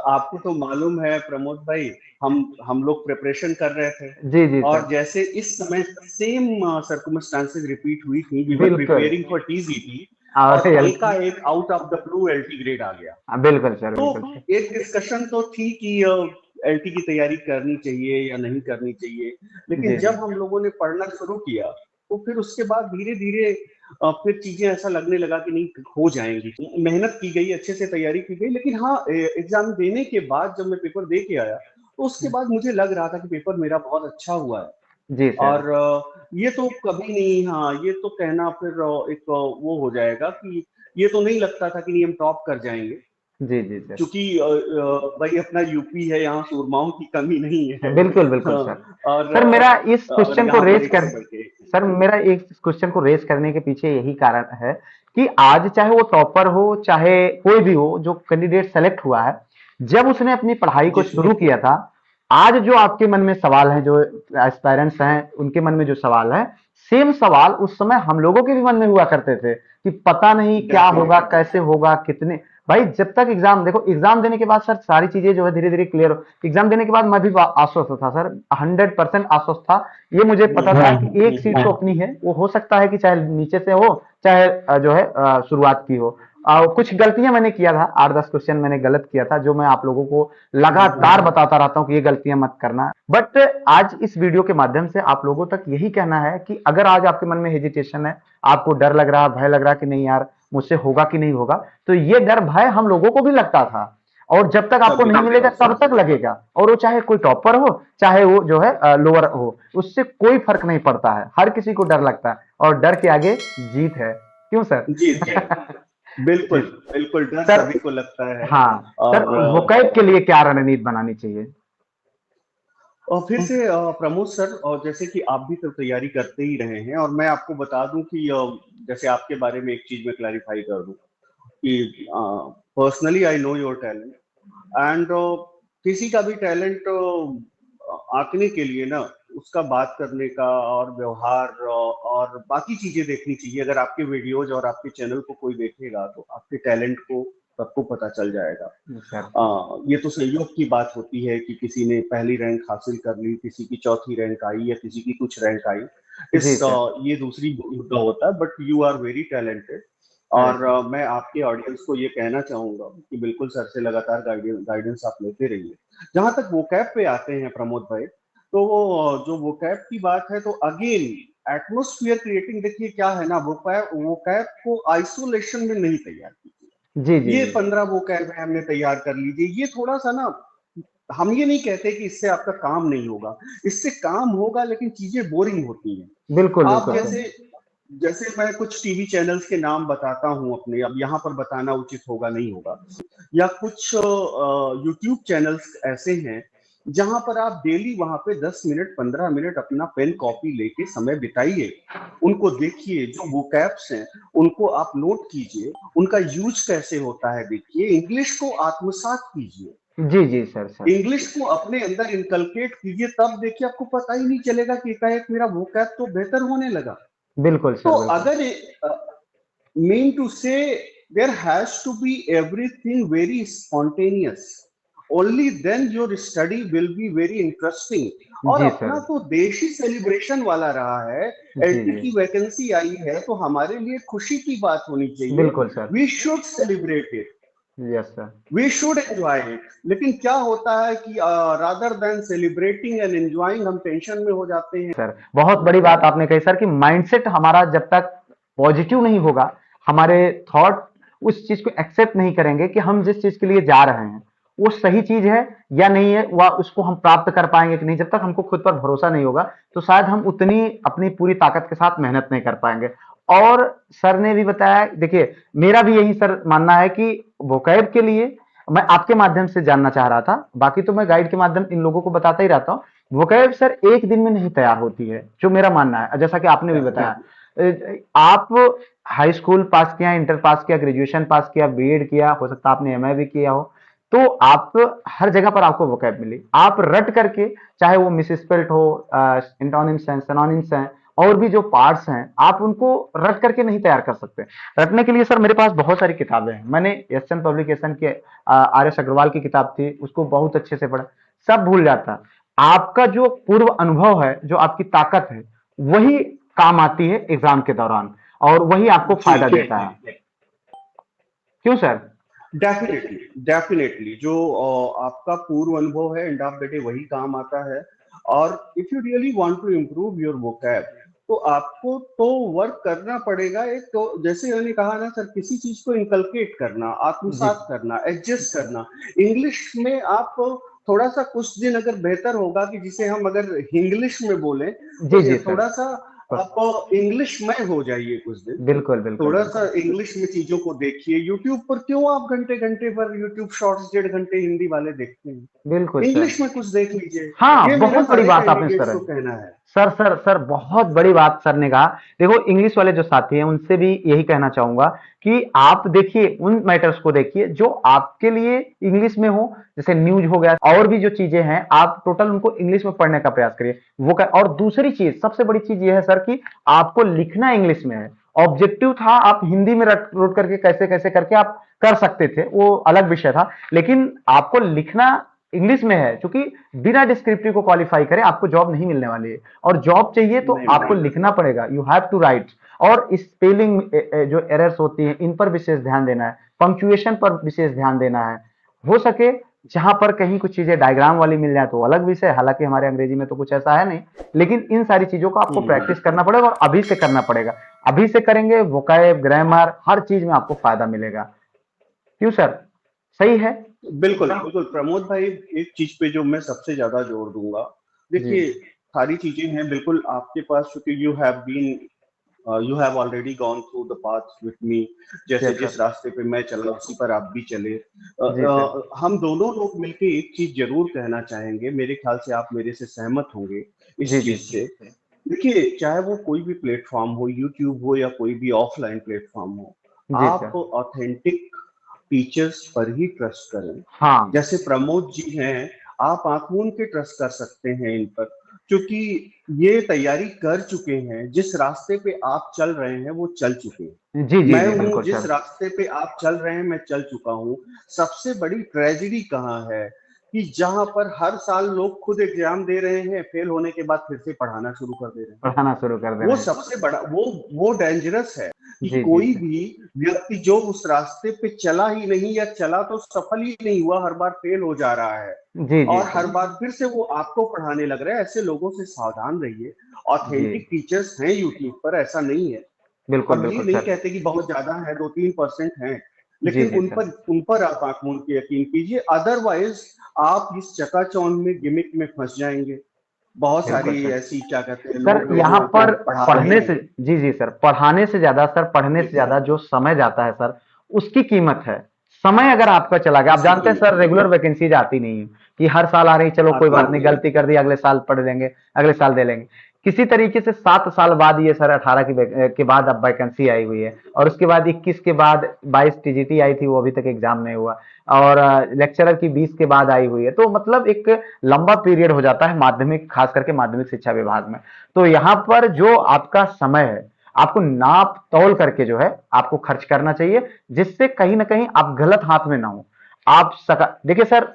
आपको तो मालूम है प्रमोद भाई, हम लोग प्रिपरेशन कर रहे थे, जी जी और सर। जैसे इस समय सेम सर्कमस्टांसेस रिपीट हुई थी, वी वर बिल्कुल। प्रिपेयरिंग फॉर टीजीटी, और और एकाएक out of the blue LT grade आ गया। बिल्कुल सर, तो बिल्कुल सर। एक डिस्कशन तो थी कि एलटी की तैयारी करनी चाहिए या नहीं करनी चाहिए, लेकिन जी जी। जब हम लोगों ने पढ़ना शुरू किया, तो फिर उसके बाद धीरे धीरे फिर चीजें ऐसा लगने लगा कि नहीं, हो जाएंगी। मेहनत की गई, अच्छे से तैयारी की गई, लेकिन हाँ, एग्जाम देने के बाद जब मैं पेपर दे के आया, तो उसके बाद मुझे लग रहा था कि पेपर मेरा बहुत अच्छा हुआ है। जी सर। और ये तो कभी नहीं, हाँ, ये तो कहना फिर एक वो हो जाएगा कि ये तो नहीं लगता था कि नहीं हम टॉप कर जाएंगे, जी जी सर। क्योंकि भाई अपना यूपी है, यहाँ सूरमाओं की कमी नहीं है। बिल्कुल बिल्कुल हाँ, सर। और सर मेरा इस और क्वेश्चन को यहाँ पर रेज एक कर से बढ़ के एक सर हैं। मेरा एक क्वेश्चन को रेज करने के पीछे यही कारण है कि आज चाहे वो टॉपर हो चाहे कोई भी हो जो कैंडिडेट सेलेक्ट हुआ है, जब उसने अपनी पढ़ाई को जी सर। शुरू किया था, आज जो आपके मन में सवाल है, जो एस्पायरेंट्स हैं उनके मन में जो सवाल है, सेम सवाल उस समय हम लोगों के भी मन में हुआ करते थे कि पता नहीं क्या होगा, डेफिनेटली। कैसे होगा, कितने। भाई जब तक एग्जाम, देखो एग्जाम देने के बाद सर सारी चीजें जो है धीरे धीरे क्लियर हो। एग्जाम देने के बाद मैं भी आश्वस्त था सर, 100% आश्वस्त था। ये मुझे पता था कि एक सीट तो अपनी है, वो हो सकता है कि चाहे नीचे से हो, चाहे जो है शुरुआत की हो। कुछ गलतियां मैंने किया था, 8-10 क्वेश्चन मैंने गलत किया था, जो मैं आप लोगों को लगातार बताता रहता हूँ कि ये गलतियां मत करना। बट आज इस वीडियो के माध्यम से आप लोगों तक यही कहना है कि अगर आज आपके मन में हेजिटेशन है, आपको डर लग रहा है, भय लग रहा है कि नहीं यार मुझसे होगा कि नहीं होगा, तो ये डर भय हम लोगों को भी लगता था। और जब तक आपको सभी नहीं लगता मिलेगा है तब सर। तक लगेगा, और वो चाहे कोई टॉपर हो चाहे वो जो है लोअर हो, उससे कोई फर्क नहीं पड़ता है, हर किसी को डर लगता है, और डर के आगे जीत है। क्यों सर? जीत है। जी बिल्कुल, बिल्कुल डर सर। सभी को लगता है। हाँ सर, और वोकैब के लिए क्या रणनीति बनानी चाहिए? और फिर से प्रमोद सर, और जैसे कि आप भी तो तैयारी करते ही रहे हैं, और मैं आपको बता दूं कि जैसे आपके बारे में एक चीज मैं क्लैरिफाई कर दूं कि personally I know your talent, and किसी का भी टैलेंट आंकने के लिए ना, उसका बात करने का और व्यवहार और बाकी चीजें देखनी चाहिए। अगर आपके वीडियोज और आपके चैनल को कोई देखेगा तो आपके टैलेंट को सबको पता चल जाएगा। सर। ये तो संयोग की बात होती है कि किसी ने पहली रैंक हासिल कर ली, किसी की चौथी रैंक आई या किसी की कुछ रैंक आई, जी सर। ये दूसरी मुद्दा होता है, but you are very talented. अरे और सर। मैं आपके ऑडियंस को ये कहना चाहूंगा कि बिल्कुल सर से लगातार गाइडेंस आप लेते रहिए। जहां तक वोकैब पे आते हैं प्रमोद भाई, तो वो जो वोकैब की बात है, तो अगेन एटमोस्फियर क्रिएटिंग, देखिए क्या है ना, वोकैब वोकैब को आइसोलेशन में नहीं तैयार कीजिए। जी जी ये जी। 15 वोकैब है हमने तैयार कर लीजिए, ये थोड़ा सा ना हम ये नहीं कहते कि इससे आपका काम नहीं होगा, इससे काम होगा, लेकिन चीजें बोरिंग होती हैं। बिल्कुल आप बिल्कुल सर। जैसे जैसे मैं कुछ टीवी चैनल्स के नाम बताता हूं अपने, अब यहाँ पर बताना उचित होगा नहीं होगा, या कुछ यूट्यूब चैनल्स ऐसे हैं जहां पर आप डेली वहां पे 10 मिनट 15 मिनट अपना पेन कॉपी लेके समय बिताइए, उनको देखिए, जो वोकैब्स हैं उनको आप नोट कीजिए, उनका यूज कैसे होता है देखिए, इंग्लिश को आत्मसात कीजिए, जी जी सर सर। इंग्लिश को अपने अंदर इनकलकेट कीजिए, तब देखिए आपको पता ही नहीं चलेगा कि एकाएक मेरा वोकैब तो बेहतर होने लगा। बिल्कुल तो सर बिल्कुल। अगर mean to say there has to be everything very spontaneous, only then your study will be very interesting। और जी अपना सर। तो देश ही सेलिब्रेशन वाला रहा है, जी एलटी जी। की वैकेंसी आई है तो हमारे लिए खुशी की बात होनी चाहिए, बिल्कुल sir. We should celebrate it, yes sir. We should enjoy it. लेकिन क्या होता है कि rather than celebrating and enjoying हम टेंशन में हो जाते हैं। सर बहुत बड़ी बात आपने कही सर कि माइंडसेट हमारा जब तक पॉजिटिव नहीं होगा, हमारे थॉट उस चीज को एक्सेप्ट नहीं करेंगे कि हम जिस चीज के लिए जा रहे हैं वो सही चीज है या नहीं है, वह उसको हम प्राप्त कर पाएंगे कि नहीं, जब तक हमको खुद पर भरोसा नहीं होगा तो शायद हम उतनी अपनी पूरी ताकत के साथ मेहनत नहीं कर पाएंगे। और सर ने भी बताया, देखिए मेरा भी यही सर मानना है कि वोकैब के लिए मैं आपके माध्यम से जानना चाह रहा था, बाकी तो मैं गाइड के माध्यम इन लोगों को बताता ही रहता हूँ। वोकैब सर एक दिन में नहीं तैयार होती है, जो मेरा मानना है, जैसा कि आपने भी बताया। डेफिनेटली। आप हाई स्कूल पास किया, इंटर पास किया, ग्रेजुएशन पास किया, बीएड किया, हो सकता है आपने एमए भी किया हो, तो आप हर जगह पर आपको वोकैब मिली, आप रट करके, चाहे वो मिसस्पेल्ट हो, इंटोनिम्स हैं, सिनोनिम्स हैं, और भी जो पार्ट्स हैं, आप उनको रट करके नहीं तैयार कर सकते। रटने के लिए सर मेरे पास बहुत सारी किताबें हैं, मैंने एसएन पब्लिकेशन के आर एस अग्रवाल की किताब थी, उसको बहुत अच्छे से पढ़ा, सब भूल जाता। आपका जो पूर्व अनुभव है, जो आपकी ताकत है, वही काम आती है एग्जाम के दौरान, और वही आपको जी फायदा जी देता जी। है। क्यों सर? डेफिनेटली डेफिनेटली, जो आपका पूर्व अनुभव है एंड ऑफ द डे वही काम आता है। और if you really want to improve your vocab, तो आपको तो वर्क करना पड़ेगा। एक तो जैसे मैंने कहा ना सर, किसी चीज को इनकलकेट करना, जी आत्मसात करना, एडजस्ट करना। इंग्लिश में आप थोड़ा सा कुछ दिन अगर बेहतर होगा, कि जिसे हम अगर इंग्लिश में बोलें जी तो जी सर। थोड़ा सा आप इंग्लिश में हो जाइए कुछ दिन, बिल्कुल बिल्कुल थोड़ा सा बिल्कुल। इंग्लिश में चीजों को देखिए। यूट्यूब पर क्यों आप घंटे घंटे पर यूट्यूब शॉर्ट्स 1.5 घंटे हिंदी वाले देखते हैं, बिल्कुल सर। इंग्लिश में कुछ देख लीजिए। हाँ, ये मेरा बहुत बड़ी सारे बात आपने कैंडिडेट्स सर, को कहना है। सर बहुत बड़ी बात सर ने कहा। देखो इंग्लिश वाले जो साथी हैं उनसे भी यही कहना चाहूंगा कि आप देखिए, उन मैटर्स को देखिए जो आपके लिए इंग्लिश में हो, जैसे न्यूज हो गया, और भी जो चीजें हैं आप टोटल उनको इंग्लिश में पढ़ने का प्रयास करिए। और दूसरी चीज, सबसे बड़ी चीज ये है सर कि आपको लिखना इंग्लिश में है। ऑब्जेक्टिव था आप हिंदी में रट रोट करके कैसे कैसे करके आप कर सकते थे, वो अलग विषय था, लेकिन आपको लिखना इंग्लिश में है, क्योंकि बिना डिस्क्रिप्टिव को क्वालिफाई करें आपको जॉब नहीं मिलने वाली है, और जॉब चाहिए तो नहीं आपको मिलेगा। लिखना पड़ेगा, यू हैव टू राइट। और स्पेलिंग जो एरर्स होती हैं इन पर विशेष ध्यान देना है, पंक्चुएशन पर विशेष ध्यान देना है। हो सके जहां पर कहीं कुछ चीजें डायग्राम वाली मिल जाए तो अलग विषय, हालांकि हमारे अंग्रेजी में तो कुछ ऐसा है नहीं, लेकिन इन सारी चीजों को आपको प्रैक्टिस करना पड़ेगा, और अभी से करना पड़ेगा। अभी से करेंगे, वोकैब, ग्रामर, हर चीज में आपको फायदा मिलेगा। क्यों सर? सही है। बिल्कुल बिल्कुल प्रमोद भाई, एक चीज पे जो मैं सबसे ज्यादा जोर दूंगा, जी देखिए सारी चीजें हैं बिल्कुल आपके पास, क्योंकि you have already gone through the path with me. जैसे यस सर। जिस रास्ते पे मैं चला उसी पर आप भी चले। जी सर। हम दोनों लोग मिलके एक चीज जरूर कहना चाहेंगे, मेरे ख्याल से आप मेरे से सहमत होंगे इस जी जी चीज से। देखिए, चाहे वो कोई भी प्लेटफॉर्म हो, यूट्यूब हो या कोई भी ऑफलाइन प्लेटफॉर्म हो, जी आप सर। ऑथेंटिक टीचर्स पर ही ट्रस्ट करें। हाँ। जैसे प्रमोद जी हैं, आप आंख मूंद के ट्रस्ट कर सकते हैं इन पर, क्योंकि ये तैयारी कर चुके हैं, जिस रास्ते पे आप चल रहे हैं वो चल चुके हैं। जी जी मैं जी हूं बिल्कुल जिस सर। रास्ते पे आप चल रहे हैं, मैं चल चुका हूं। सबसे बड़ी ट्रेजेडी कहाँ है कि जहां पर हर साल लोग खुद एग्जाम दे रहे हैं, फेल होने के बाद फिर से पढ़ाना शुरू कर दे रहे हैं। पढ़ाना शुरू कर दे वो रहे हैं। सबसे बड़ा वो डेंजरस है कि जी जी कोई सर। भी व्यक्ति जो उस रास्ते पे चला ही नहीं, या चला तो सफल ही नहीं हुआ, हर बार फेल हो जा रहा है जी जी और हर सर। बार फिर से वो आपको पढ़ाने लग रहा है। ऐसे लोगों से सावधान रहिए। जी ऑथेंटिक टीचर्स हैं यूट्यूब पर, ऐसा नहीं है। बिल्कुल हम ये बिल्कुल नहीं सर। कहते कि बहुत ज्यादा है, 2-3% हैं, जी, लेकिन जी सर। उन पर आप आंख मूंद के यकीन कीजिए, अदरवाइज आप इस चकाचौंध में, गिमिक में फंस जाएंगे। बहुत बिल्कुल सारी सर। ऐसी क्या कहते हैं सर लोग हैं यहाँ जो पर पढ़ा रहे पढ़ने से, हैं। जी जी सर, पढ़ाने से ज्यादा सर, पढ़ने से जी ज्यादा जो समय जाता है सर, उसकी कीमत है। समय अगर आपका चला गया, आप उसकी जानते हैं कीमत सर रेगुलर वैकेंसीज आती नहीं है कि हर साल आ रही, चलो कोई आती बात नहीं, नहीं है। गलती कर दी अगले साल पढ़ लेंगे, अगले साल दे लेंगे। किसी तरीके से 7 साल बाद ये सर 18 के बाद अब वैकेंसी आई हुई है, और उसके बाद 21 के बाद 22 टीजीटी आई थी, वो अभी तक एग्जाम नहीं हुआ, और लेक्चरर की 20 के बाद आई हुई है। तो मतलब एक लंबा पीरियड हो जाता है माध्यमिक, खास करके माध्यमिक शिक्षा विभाग में। तो यहाँ पर जो आपका समय है, आपको नाप तौल करके जो है आपको खर्च करना चाहिए, जिससे कहीं ना कहीं आप गलत हाथ में ना हो। आप सका देखिए सर,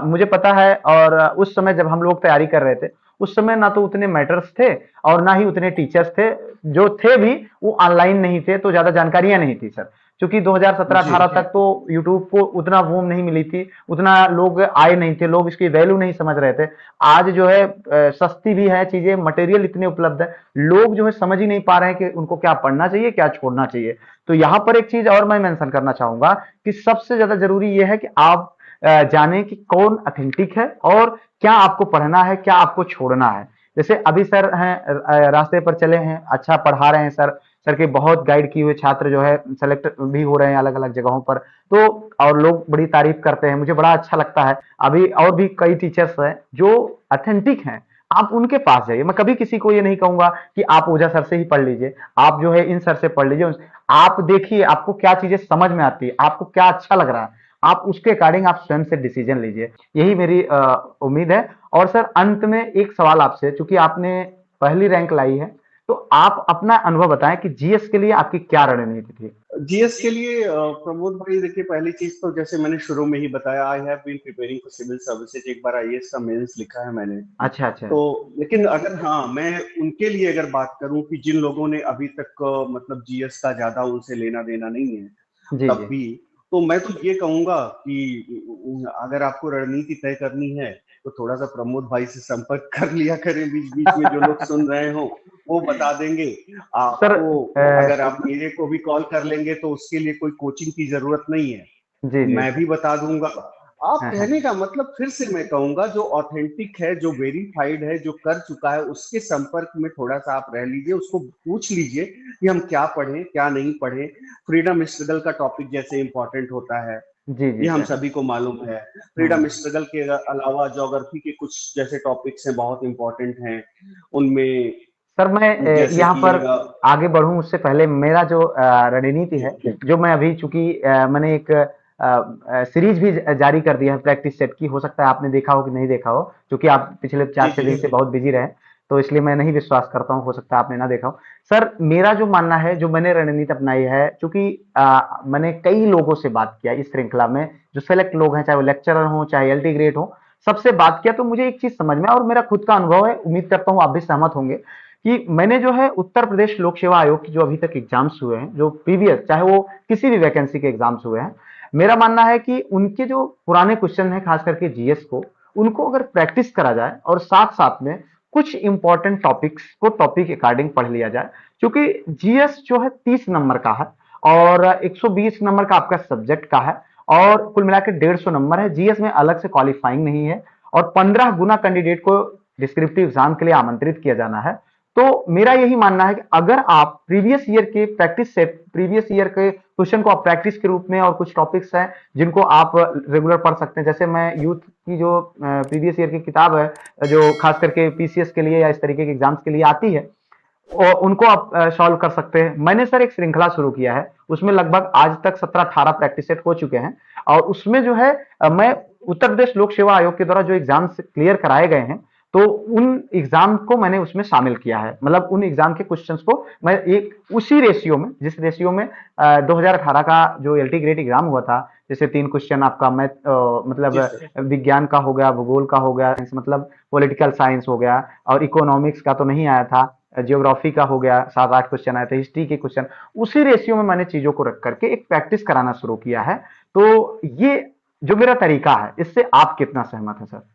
मुझे पता है, और उस समय जब हम लोग तैयारी कर रहे थे, उस समय ना तो उतने मैटर्स थे और ना ही उतने टीचर्स थे, जो थे भी वो ऑनलाइन नहीं थे, तो ज्यादा जानकारियां नहीं थी सर। क्योंकि 2017-18 जी तक तो यूट्यूब को उतना बूम नहीं मिली थी, उतना लोग आए नहीं थे, लोग इसकी वैल्यू नहीं समझ रहे थे। आज जो है सस्ती भी है चीजें, मटेरियल इतने उपलब्ध है, लोग जो है समझ ही नहीं पा रहे हैं कि उनको क्या पढ़ना चाहिए, क्या छोड़ना चाहिए। तो यहाँ पर एक चीज और मैं मेंशन करना चाहूंगा कि सबसे ज्यादा जरूरी यह है कि आप जाने कि कौन अथेंटिक है, और क्या आपको पढ़ना है, क्या आपको छोड़ना है। जैसे अभी सर हैं, रास्ते पर चले हैं, अच्छा पढ़ा रहे हैं सर, सर के बहुत गाइड किए हुए छात्र जो है सेलेक्ट भी हो रहे हैं अलग अलग जगहों पर। तो और लोग बड़ी तारीफ करते हैं, मुझे बड़ा अच्छा लगता है। अभी और भी कई टीचर्स हैं जो अथेंटिक हैं, आप उनके पास जाइए। मैं कभी किसी को ये नहीं कहूंगा कि आप ओझा सर से ही पढ़ लीजिए, आप जो है इन सर से पढ़ लीजिए। आप देखिए आपको क्या चीजें समझ में आती है, आपको क्या अच्छा लग रहा है, आप उसके अकॉर्डिंग आप स्वयं से डिसीजन लीजिए। यही मेरी उम्मीद है। और सर अंत में एक सवाल आपसे, चूंकि आपने पहली रैंक लाई है, तो आप अपना अनुभव बताएं कि जीएस के लिए आपकी क्या रणनीति थी। जीएस के लिए प्रमोद भाई, देखिए पहली चीज तो जैसे मैंने शुरू में ही बताया, I have been preparing for civil services. एक बार आईएएस का मेंस लिखा है मैंने। अच्छा अच्छा। तो लेकिन अगर हाँ मैं उनके लिए अगर बात करूं कि जिन लोगों ने अभी तक मतलब जीएस का ज्यादा उनसे लेना देना नहीं है जी तब जी। भी, तो मैं तो ये कहूंगा कि अगर आपको रणनीति तय करनी है तो थोड़ा सा प्रमोद भाई से संपर्क कर लिया करें। बीच बीच में जो लोग सुन रहे हो वो बता देंगे सर आपको। अगर आप मेरे को भी कॉल कर लेंगे तो उसके लिए कोई कोचिंग की जरूरत नहीं है, जी जी मैं सर। भी बता दूंगा। आप हाँ हाँ। कहने का मतलब, फिर से मैं कहूंगा, जो ऑथेंटिक है, जो वेरीफाइड है, जो कर चुका है, उसके संपर्क में थोड़ा सा आप रह लीजिए, उसको पूछ लीजिए कि हम क्या पढ़ें क्या नहीं पढ़ें। फ्रीडम स्ट्रगल का टॉपिक जैसे इंपॉर्टेंट होता है, जी जी ये हम सर। सभी को मालूम है। फ्रीडम हम्म। स्ट्रगल के अलावा ज्योग्राफी के कुछ जैसे टॉपिक्स हैं, बहुत इंपॉर्टेंट हैं उनमें। सर मैं जैसे यहाँ कि पर आगे बढ़ूं उससे पहले, मेरा जो रणनीति जी है, जो मैं अभी, चूंकि मैंने एक सीरीज भी जारी कर दिया है प्रैक्टिस सेट की, हो सकता है आपने देखा हो कि नहीं देखा हो, क्योंकि आप पिछले जी 4-6 दिन से जी बहुत बिजी रहे, तो इसलिए मैं नहीं विश्वास करता हूँ, हो सकता है आपने ना देखा हो। सर मेरा जो मानना है, जो मैंने रणनीति अपनाई है, चूंकि मैंने कई लोगों से बात किया इस श्रृंखला में, जो सेलेक्ट लोग हैं, चाहे वो लेक्चरर हो चाहे एलटी ग्रेड हो, सबसे बात किया तो मुझे एक चीज समझ में, और मेरा खुद का अनुभव है, उम्मीद करता हूँ आप भी सहमत होंगे, कि मैंने जो है उत्तर प्रदेश लोक सेवा आयोग की जो अभी तक एग्जाम्स हुए हैं, जो प्रीवियस, चाहे वो किसी भी वैकेंसी के एग्जाम्स हुए हैं, मेरा मानना है कि उनके जो पुराने क्वेश्चन हैं, खास करके जीएस को, उनको अगर प्रैक्टिस करा जाए और साथ साथ में कुछ इंपॉर्टेंट टॉपिक्स को टॉपिक अकॉर्डिंग पढ़ लिया जाए, क्योंकि जीएस जो है 30 नंबर का है, और 120 नंबर का आपका सब्जेक्ट का है, और कुल मिलाकर 150 नंबर है। जीएस में अलग से क्वालिफाइंग नहीं है, और 15 गुना कैंडिडेट को डिस्क्रिप्टिव एग्जाम के लिए आमंत्रित किया जाना है। तो मेरा यही मानना है कि अगर आप प्रीवियस ईयर के प्रैक्टिस सेट, प्रीवियस ईयर के क्वेश्चन को आप प्रैक्टिस के रूप में, और कुछ टॉपिक्स हैं जिनको आप रेगुलर पढ़ सकते हैं, जैसे मैं यूथ की जो प्रीवियस ईयर की किताब है, जो खास करके पीसीएस के लिए या इस तरीके के एग्जाम्स के लिए आती है, और उनको आप सॉल्व कर सकते हैं। मैंने सर एक श्रृंखला शुरू किया है, उसमें लगभग आज तक 17-18 प्रैक्टिस सेट हो चुके हैं, और उसमें जो है मैं उत्तर प्रदेश लोक सेवा आयोग के द्वारा जो एग्जाम्स क्लियर कराए गए हैं, तो उन एग्जाम को मैंने उसमें शामिल किया है। मतलब उन एग्जाम के क्वेश्चंस को मैं एक उसी रेशियो में, जिस रेशियो में 2018 का जो एलटी ग्रेड एग्जाम हुआ था, जैसे 3 क्वेश्चन आपका मैथ, मतलब जी सर। विज्ञान का हो गया, भूगोल का हो गया, मतलब पॉलिटिकल साइंस हो गया, और इकोनॉमिक्स का तो नहीं आया था, जियोग्राफी का हो गया, 7-8 क्वेश्चन आए थे, हिस्ट्री के क्वेश्चन, उसी रेशियो में मैंने चीजों को रख करके एक प्रैक्टिस कराना शुरू किया है। तो ये जो मेरा तरीका है, इससे आप कितना सहमत है सर?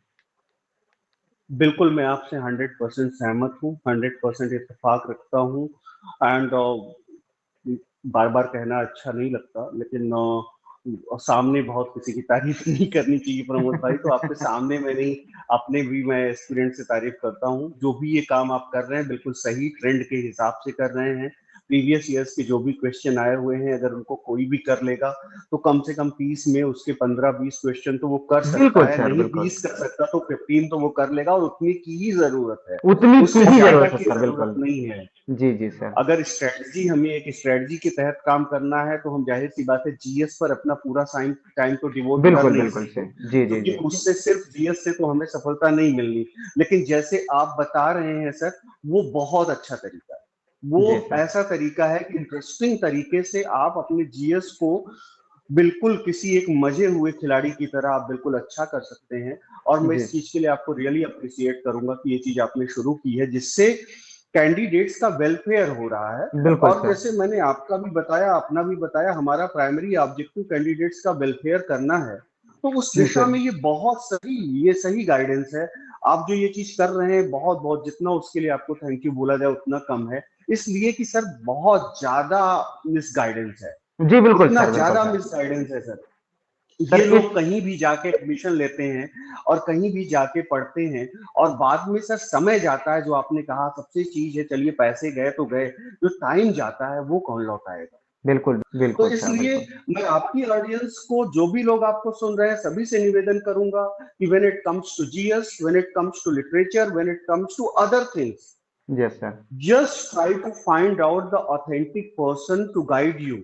बिल्कुल, मैं आपसे 100% सहमत हूँ, 100% इत्तेफाक रखता हूँ। एंड बार बार कहना अच्छा नहीं लगता, लेकिन और सामने बहुत किसी की तारीफ नहीं करनी चाहिए प्रमोद भाई, तो आपके सामने मैं नहीं, अपने भी मैं एक्सपीरियंस से तारीफ करता हूँ। जो भी ये काम आप कर रहे हैं बिल्कुल सही ट्रेंड के हिसाब से कर रहे हैं। प्रीवियस ईयर्स के जो भी क्वेश्चन आए हुए हैं, अगर उनको कोई भी कर लेगा तो कम से कम 30 में उसके 15-20 क्वेश्चन तो वो कर सकता बिल्कुल है, सर, नहीं बिल्कुल। 20 कर सकता तो 15 तो वो कर लेगा, और उतनी की ही जरूरत है, उतनी की उससे ही ज्यादा ज़रूरत है की सर, जरूरत बिल्कुल। नहीं है। जी, जी सर। अगर स्ट्रेटजी, हमें एक स्ट्रेटजी के तहत काम करना है तो हम जाहिर सी बात है जीएस पर अपना पूरा टाइम तो डिवोट कर बिल्कुल, नहीं बिल्कुल सकते, सर। जी, जी, क्योंकि जी। उससे सिर्फ जीएस से तो हमें सफलता नहीं मिलनी। लेकिन जैसे आप बता रहे हैं सर, वो बहुत अच्छा तरीका है। जी वो सर। ऐसा तरीका है कि इंटरेस्टिंग तरीके से आप अपने जीएस को बिल्कुल किसी एक मजे हुए खिलाड़ी की तरह आप बिल्कुल अच्छा कर सकते हैं। और मैं जी, इस चीज के लिए आपको रियली अप्रिशिएट करूंगा कि ये चीज आपने शुरू की है, जिससे कैंडिडेट्स का वेलफेयर हो रहा है। बिल्कुल और सर। जैसे मैंने आपका भी बताया, अपना भी बताया, हमारा प्राइमरी ऑब्जेक्टिव कैंडिडेट्स का वेलफेयर करना है, तो उस जी दिशा सर। में ये बहुत सही, ये सही गाइडेंस है। आप जो ये चीज कर रहे हैं, बहुत बहुत जितना उसके लिए आपको थैंक यू बोला जाए उतना कम है। इसलिए कि सर बहुत ज्यादा मिस गाइडेंस है, जी, बिल्कुल इतना सर, बिल्कुल ज्यादा सर। मिस गाइडेंस है सर। सर ये इस लोग कहीं भी जाके एडमिशन लेते हैं और कहीं भी जाके पढ़ते हैं, और बाद में सर समय जाता है, जो आपने कहा सबसे चीज है, चलिए पैसे गए तो गए, जो टाइम जाता है वो कौन लौटाएगा। बिल्कुल, तो बिल्कुल सर, इसलिए बिल्कुल। मैं आपकी ऑडियंस को, जो भी लोग आपको सुन रहे हैं, सभी से निवेदन करूंगा कि when it comes to GS, when it comes to literature, when it comes to other things, yes sir. Just try to find out the authentic person to guide you.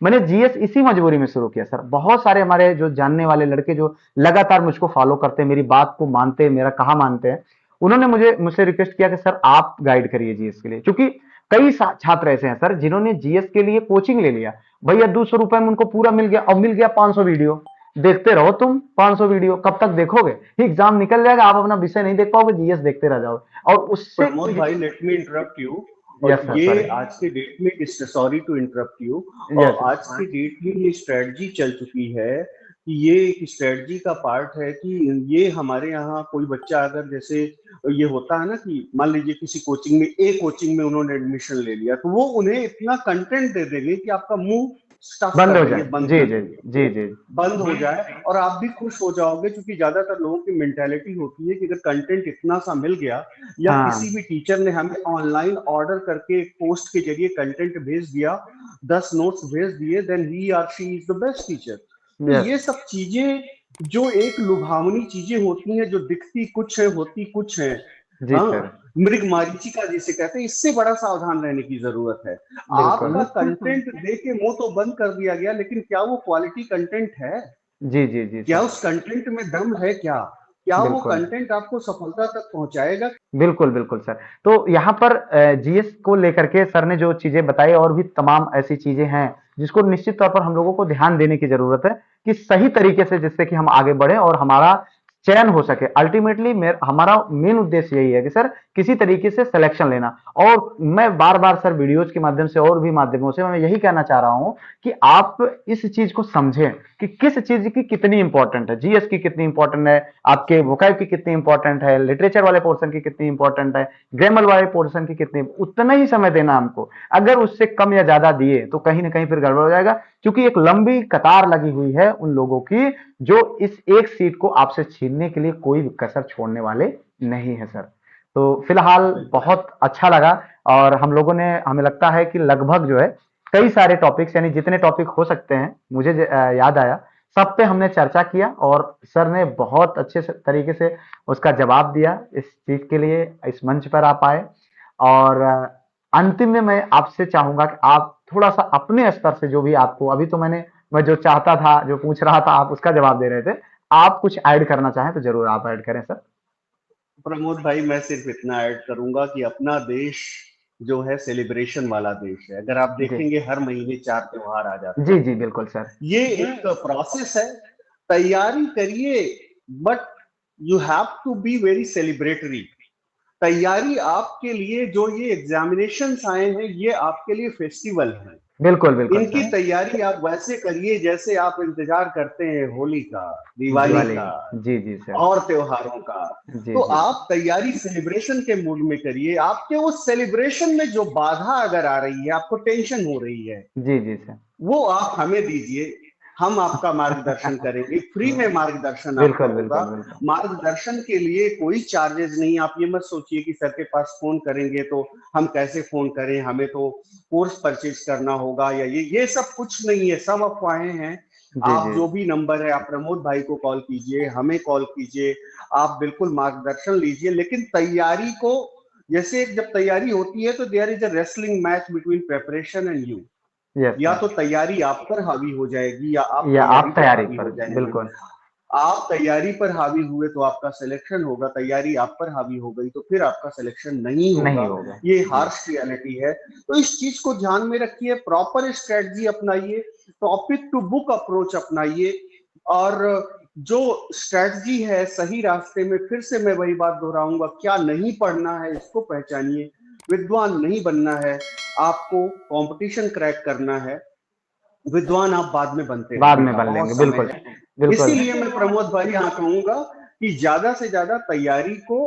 मैंने जीएस इसी मजबूरी में शुरू किया सर। बहुत सारे हमारे जो जानने वाले लड़के जो लगातार मुझको फॉलो करते हैं, मेरी बात को मानते हैं, मेरा कहा मानते हैं, उन्होंने मुझसे रिक्वेस्ट किया कि सर आप गाइड करिए जीएस के लिए। क्योंकि कई छात्र ऐसे हैं सर जिन्होंने जीएस के लिए कोचिंग ले लिया, भैया 200 रुपए में उनको पूरा मिल गया, अब मिल गया 500 वीडियो। देखते रहो तुम 500 वीडियो, कब तक देखोगे? एग्जाम निकल जाएगा, आप अपना विषय नहीं देख पाओगे, जीएस देखते रह जाओगे, और उससे प्रमोद भाई, लेट मी इंटरप्ट यू। और यस सर, ये सॉरी। आज के डेट में, सॉरी टू इंटरप्ट यू, और यस आज के डेट में ये स्ट्रेटजी चल चुकी है कि ये एक स्ट्रेटजी का पार्ट है कि ये हमारे यहाँ कोई बच्चा अगर, जैसे ये होता है ना कि मान लीजिए किसी कोचिंग में, ए कोचिंग में उन्होंने एडमिशन ले लिया, तो वो उन्हें इतना कंटेंट दे देंगे कि आपका मुंह स्टफ बंद कर हो देंगे, जाए। बंद जी, कर जी, देंगे, जी, जी। बंद हो जाए, और आप भी खुश हो जाओगे। क्योंकि ज्यादातर लोगों की मेंटेलिटी होती है कि अगर कंटेंट इतना सा मिल गया, या किसी हाँ। भी टीचर ने हमें ऑनलाइन ऑर्डर करके पोस्ट के जरिए कंटेंट भेज दिया, 10 नोट्स भेज दिए, देन ही और she is the best teacher. तो यस। ये सब चीजें जो एक लुभावनी चीजें होती हैं, जो दिखती कुछ है होती कुछ है, जी हाँ, सर। मृग मरीचिका जिसे कहते हैं, इससे बड़ा सावधान रहने की जरूरत है। बिल्कुल। आपका कंटेंट दे के मुंह तो बंद कर दिया गया, लेकिन क्या वो क्वालिटी कंटेंट है? जी, जी, जी क्या सर। उस कंटेंट में दम है? क्या क्या वो बिल्कुल। कंटेंट आपको सफलता तक पहुंचाएगा? बिल्कुल, बिल्कुल सर। तो यहाँ पर जीएस को लेकर के सर ने जो चीज़ें बताई, और भी तमाम ऐसी चीज़ें हैं, जिसको निश्चित तौर पर हम लोगों को ध्यान देने की ज़रूरत है, कि सही तरीके से जिससे कि हम आगे बढ़ें और हमारा चयन हो सके। अल्टीमेटली हमारा मेन उद्देश्य यही है कि सर किसी तरीके से सिलेक्शन लेना। और मैं बार-बार सर वीडियोज़ के माध्यम से और भी माध्यमों से मैं यही कहना चाह रहा हूँ कि आप इस चीज़ को समझें कि किस चीज़ की कितनी इंपॉर्टेंट है, जीएस की कितनी इंपॉर्टेंट है, आपके वोकैब की कितनी इंपॉर्टेंट है, लिटरेचर वाले पोर्शन की कितनी इंपॉर्टेंट है, ग्रामर वाले पोर्शन की कितनी, उतना ही समय देना हमको। अगर उससे कम या ज्यादा दिए तो कहीं ना कहीं फिर गड़बड़ हो जाएगा, क्योंकि एक लंबी कतार लगी हुई है उन लोगों की जो इस एक सीट को आपसे छीनने के लिए कोई कसर छोड़ने वाले नहीं है सर। तो फिलहाल बहुत अच्छा लगा, और हम लोगों ने, हमें लगता है कि लगभग जो है कई सारे टॉपिक्स, यानी जितने टॉपिक हो सकते हैं मुझे याद आया, सब पे हमने चर्चा किया, और सर ने बहुत अच्छे तरीके से उसका जवाब दिया। इस चीज के लिए इस मंच पर आप आए, और अंतिम में मैं आपसे चाहूंगा कि आप थोड़ा सा अपने स्तर से, जो भी आपको अभी तो मैं जो चाहता था, जो पूछ रहा था, आप उसका जवाब दे रहे थे, आप कुछ ऐड करना चाहें तो जरूर आप ऐड करें सर। प्रमोद भाई, मैं सिर्फ इतना ऐड करूंगा कि अपना देश जो है सेलिब्रेशन वाला देश है। अगर आप जी, देखेंगे हर महीने 4 त्योहार आ जाते जी, हैं। जी, बिल्कुल सर। ये एक प्रोसेस है, तैयारी करिए, but you have to be very celebratory. तैयारी आपके लिए, जो ये एग्जामिनेशंस आए हैं, ये आपके लिए फेस्टिवल हैं। बिल्कुल, बिल्कुल इनकी सर। तैयारी आप वैसे करिए जैसे आप इंतजार करते हैं होली का, दिवाली दिवाली। का, जी, जी सर। और त्योहारों का। जी, तो जी। आप तैयारी सेलिब्रेशन के मूड में करिए। आपके उस सेलिब्रेशन में जो बाधा अगर आ रही है, आपको टेंशन हो रही है, जी, जी सर। वो आप हमें दीजिए। हम आपका मार्गदर्शन करेंगे, फ्री में मार्गदर्शन आपका बिल्कुल होगा। बिल्कुल बिल्कुल। मार्गदर्शन के लिए कोई चार्जेस नहीं। आप ये मत सोचिए कि सर के पास फोन करेंगे तो हम कैसे फोन करें, हमें तो कोर्स परचेज करना होगा या ये सब कुछ नहीं है, सब अफवाहें हैं। जी आप जी जो भी नंबर है, आप प्रमोद भाई को कॉल कीजिए, हमें कॉल कीजिए, आप बिल्कुल मार्गदर्शन लीजिए। लेकिन तैयारी को, जैसे जब तैयारी होती है तो there is a wrestling match between preparation and you. Yes या सर। तो तैयारी आप पर हावी हो जाएगी या आप या तैयारी आप पर तैयारी हावी पर, हो जाएंगे। बिल्कुल। आप तैयारी पर हावी हुए तो आपका सिलेक्शन होगा, तैयारी आप पर हावी हो गई तो फिर आपका सिलेक्शन नहीं नहीं होगा। होगा। ये जी हार्श रियलिटी है। तो इस चीज को ध्यान में रखिए, प्रॉपर स्ट्रेटजी अपनाइए, टॉपिक टू बुक अप्रोच अपनाइए। और जो स्ट्रेटजी है सही रास्ते में, फिर से मैं वही बात दोहराऊंगा, क्या नहीं पढ़ना है इसको पहचानिए। विद्वान नहीं बनना है आपको, कंपटीशन क्रैक करना है। विद्वान आप बाद में बनते बाद में रहिएगा, बन बहुत लेंगे, समय बिल्कुल है। बिल्कुल। इसीलिए मैं प्रमोद भाई यहाँ कहूंगा कि ज्यादा से ज्यादा तैयारी को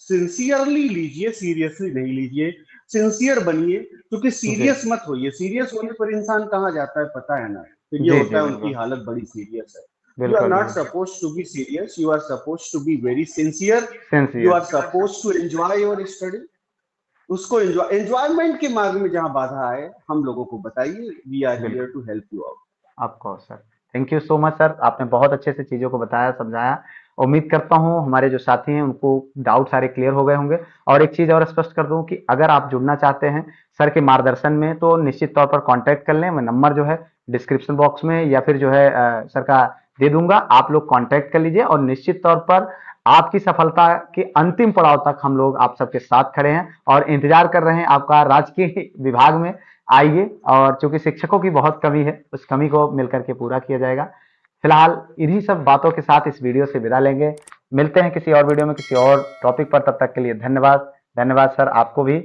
सिंसियरली लीजिए, सीरियसली नहीं लीजिए। सिंसियर बनिए, क्योंकि जी सीरियस मत होइए। सीरियस होने पर इंसान कहाँ जाता है पता है ना, तो ये जी होता जी है उनकी बिल्कुल हालत बड़ी सीरियस है। यू आर बिल्कुल नॉट बिल्कुल। Suppose to be serious, you are suppose to be very sincere. You sincere. Are suppose to enjoy your study. उसको एंजॉयमेंट के मार्ग में जहां बाधा आए, हम लोगों को बताइए, वी आर हियर बिल्कुल। To help you out. Of course sir. Thank you so much sir, आपने बहुत अच्छे से चीज़ों को बताया, समझाया। उम्मीद करता हूँ हमारे जो साथी हैं उनको डाउट सारे क्लियर हो गए होंगे। और एक चीज़ और स्पष्ट कर दूं कि अगर आप जुड़ना चाहते हैं सर के मार्गदर्शन में तो निश्चित तौर पर कांटेक्ट कर लें। मैं नंबर जो है डिस्क्रिप्शन बॉक्स में या फिर जो है सर का दे दूंगा, आप लोग कांटेक्ट कर लीजिए। और निश्चित तौर पर आपकी सफलता के अंतिम पड़ाव तक हम लोग आप सबके साथ खड़े हैं और इंतजार कर रहे हैं आपका राजकीय विभाग में आइए। और चूंकि शिक्षकों की बहुत कमी है, उस कमी को मिलकर के पूरा किया जाएगा। फिलहाल इन्हीं सब बातों के साथ इस वीडियो से विदा लेंगे। मिलते हैं किसी और वीडियो में किसी और टॉपिक पर, तब तक के लिए धन्यवाद। धन्यवाद सर आपको भी।